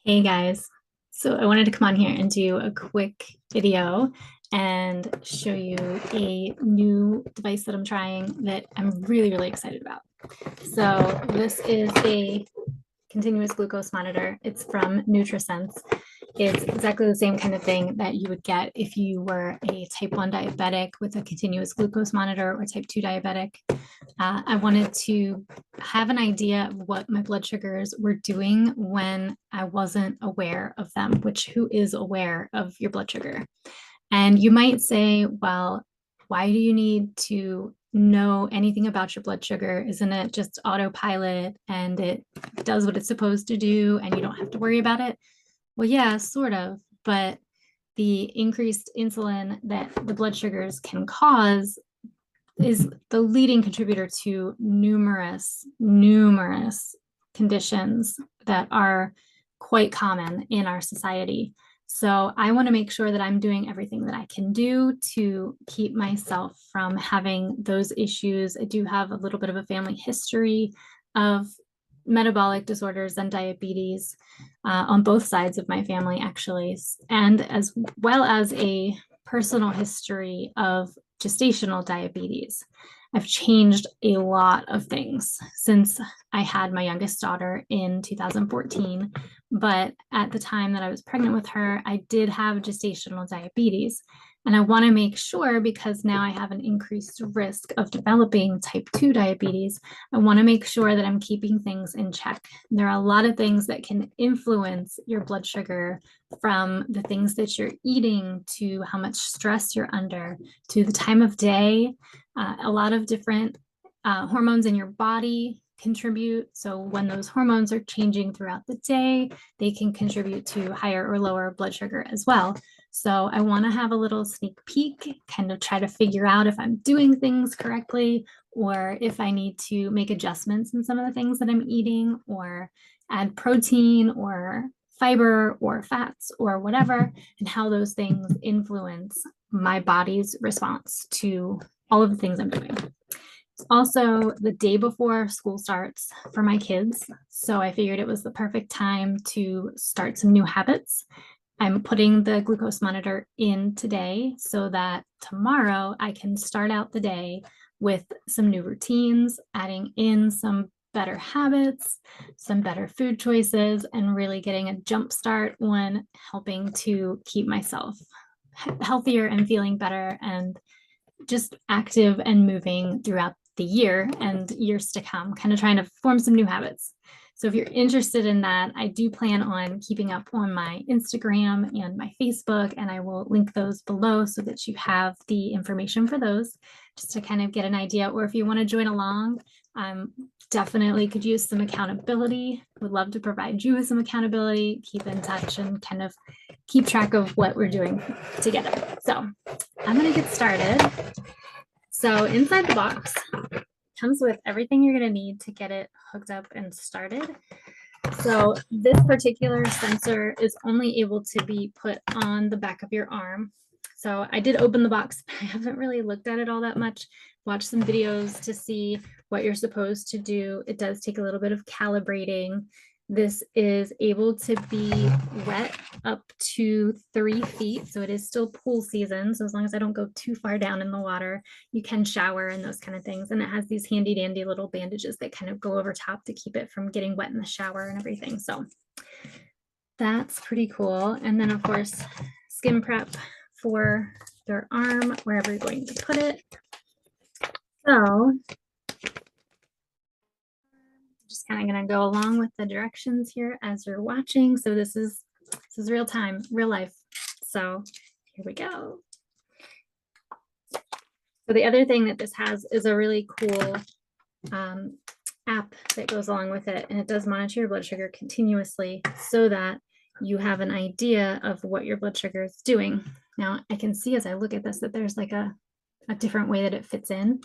Hey guys, so I wanted to come on here and do a quick video and show you a new device that I'm trying that I'm really excited about. So this is a continuous glucose monitor. It's from Nutrisense. It's exactly the same kind of thing that you would get if you were a type 1 diabetic with a continuous glucose monitor or type 2 diabetic. I wanted to have an idea of what my blood sugars were doing when I wasn't aware of them, which who is aware of your blood sugar? And you might say, well, why do you need to know anything about your blood sugar? Isn't it just autopilot and it does what it's supposed to do and you don't have to worry about it? Well, yeah, sort of, but the increased insulin that the blood sugars can cause is the leading contributor to numerous conditions that are quite common in our society. So I want to make sure that I'm doing everything that I can do to keep myself from having those issues. I do have a little bit of a family history of metabolic disorders and diabetes on both sides of my family, actually, and as well as a personal history of gestational diabetes. I've changed a lot of things since I had my youngest daughter in 2014. But at the time that I was pregnant with her, I did have gestational diabetes. And I want to make sure, because now I have an increased risk of developing type 2 diabetes, I want to make sure that I'm keeping things in check. There are a lot of things that can influence your blood sugar, from the things that you're eating to how much stress you're under to the time of day. A lot of different hormones in your body contribute. So when those hormones are changing throughout the day, they can contribute to higher or lower blood sugar as well. So I want to have a little sneak peek, kind of try to figure out if I'm doing things correctly or if I need to make adjustments in some of the things that I'm eating, or add protein or fiber or fats or whatever, and how those things influence my body's response to all of the things I'm doing. It's also the day before school starts for my kids, so I figured it was the perfect time to start some new habits. I'm putting the glucose monitor in today so that tomorrow I can start out the day with some new routines, adding in some better habits, some better food choices, and really getting a jump start on helping to keep myself healthier and feeling better and just active and moving throughout the year and years to come, kind of trying to form some new habits. So if you're interested in that, I do plan on keeping up on my Instagram and my Facebook, and I will link those below so that you have the information for those, just to kind of get an idea. Or if you want to join along, definitely could use some accountability. Would love to provide you with some accountability, keep in touch, and kind of keep track of what we're doing together. So I'm going to get started. So inside the box comes with everything you're going to need to get it hooked up and started. So this particular sensor is only able to be put on the back of your arm. So I did open the box. I haven't really looked at it all that much. Watched some videos to see what you're supposed to do. It does take a little bit of calibrating. This is able to be wet up to 3 feet. So it is still pool season. So as long as I don't go too far down in the water, you can shower and those kind of things. And it has these handy dandy little bandages that kind of go over top to keep it from getting wet in the shower and everything. So that's pretty cool. And then of course, skin prep for your arm, wherever you're going to put it. So just kind of going to go along with the directions here as you're watching. So this is real time, real life. So here we go. So the other thing that this has is a really cool app that goes along with it, and it does monitor your blood sugar continuously so that you have an idea of what your blood sugar is doing. Now I can see as I look at this that there's like a different way that it fits in.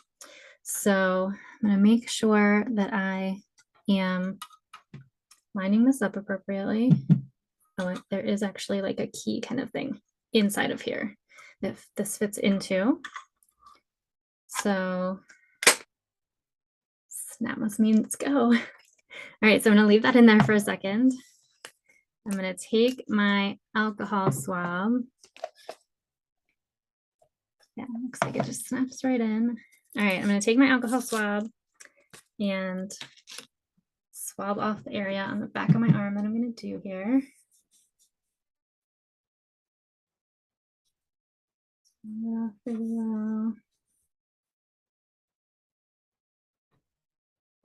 So I'm going to make sure that I am lining this up appropriately. Oh, there is actually like a key kind of thing inside of here that this fits into. So that must mean let's go. All right, so I'm going to leave that in there for a second. I'm going to take my alcohol swab. Yeah, looks like it just snaps right in. All right, I'm going to take my alcohol swab and swab off the area on the back of my arm that I'm going to do here. Off really well.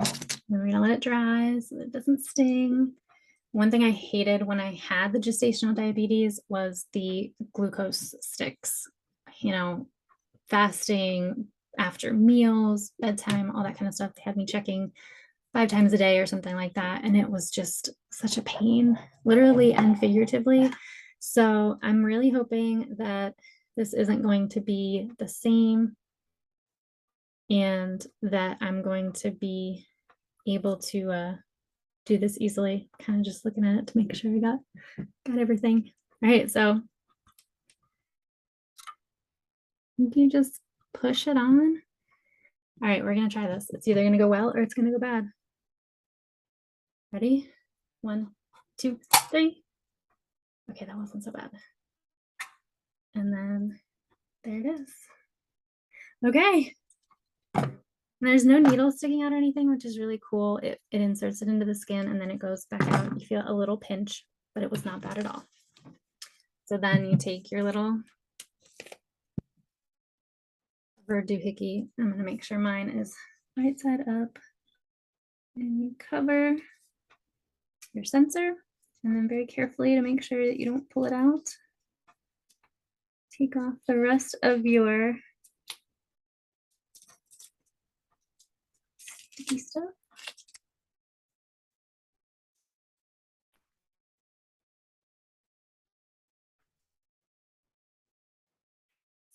And we're going to let it dry so that it doesn't sting. One thing I hated when I had the gestational diabetes was the glucose sticks, you know, fasting after meals, bedtime, all that kind of stuff. They had me checking 5 times a day or something like that. And it was just such a pain, literally and figuratively. So I'm really hoping that this isn't going to be the same and that I'm going to be able to do this easily. Kind of just looking at it to make sure I got everything. All right, so you just push it on. All right, we're gonna try this. It's either gonna go well or it's gonna go bad. Ready? 1, 2, 3. Okay, that wasn't so bad. And then there it is. Okay. There's no needle sticking out or anything, which is really cool. It inserts it into the skin and then it goes back out. You feel a little pinch, but it was not bad at all. So then you take your little rubber doohickey. I'm going to make sure mine is right side up. And you cover your sensor and then very carefully to make sure that you don't pull it out. Take off the rest of your sticky stuff.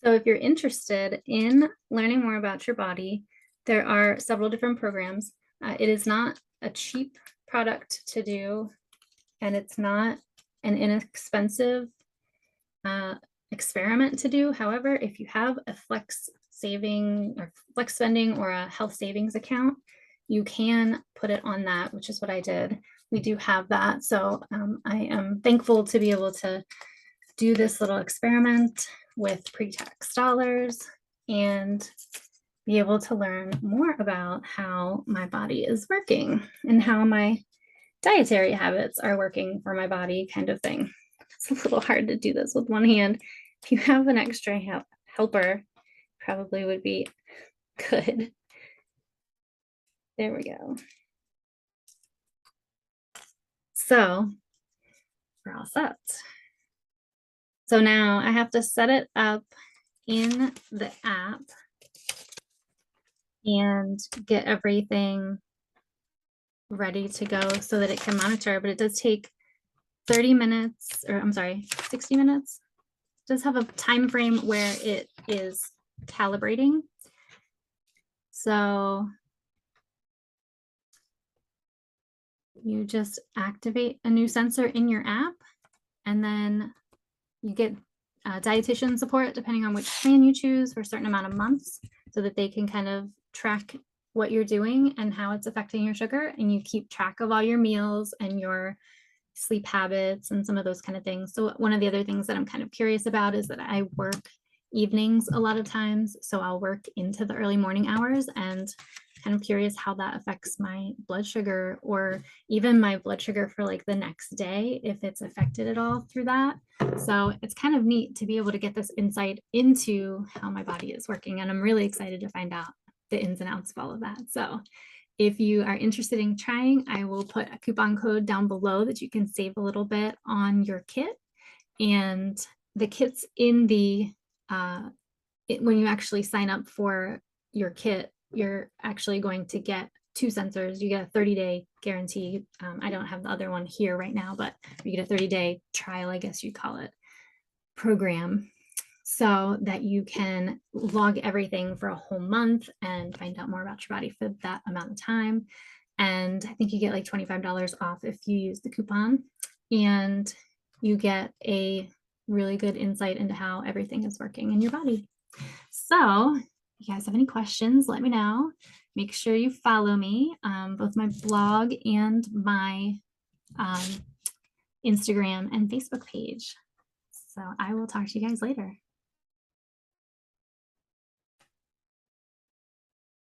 So if you're interested in learning more about your body, there are several different programs. It is not a cheap product to do, and it's not an inexpensive experiment to do. However, if you have a flex spending or a health savings account, you can put it on that, which is what I did. We do have that. So I am thankful to be able to do this little experiment with pre-tax dollars and be able to learn more about how my body is working and how my dietary habits are working for my body, kind of thing. It's a little hard to do this with one hand. If you have an extra helper, probably would be good. There we go. So we're all set. So now I have to set it up in the app and get everything ready to go so that it can monitor, but it does take 30 minutes, or I'm sorry, 60 minutes. It does have a time frame where it is calibrating. So you just activate a new sensor in your app, and then you get dietitian support depending on which plan you choose for a certain amount of months so that they can kind of track what you're doing and how it's affecting your sugar, and you keep track of all your meals and your sleep habits and some of those kind of things. So one of the other things that I'm kind of curious about is that I work evenings a lot of times, so I'll work into the early morning hours, and kind of curious how that affects my blood sugar, or even my blood sugar for like the next day, if it's affected at all through that. So it's kind of neat to be able to get this insight into how my body is working, and I'm really excited to find out the ins and outs of all of that. So if you are interested in trying, I will put a coupon code down below that you can save a little bit on your kit. And the kit's in the, when you actually sign up for your kit, you're actually going to get 2 sensors. You get a 30-day guarantee. I don't have the other one here right now, but you get a 30-day trial, I guess you'd call it, program, so that you can log everything for a whole month and find out more about your body for that amount of time. And I think you get like $25 off if you use the coupon, and you get a really good insight into how everything is working in your body. So if you guys have any questions, let me know. Make sure you follow me, both my blog and my Instagram and Facebook page. So I will talk to you guys later.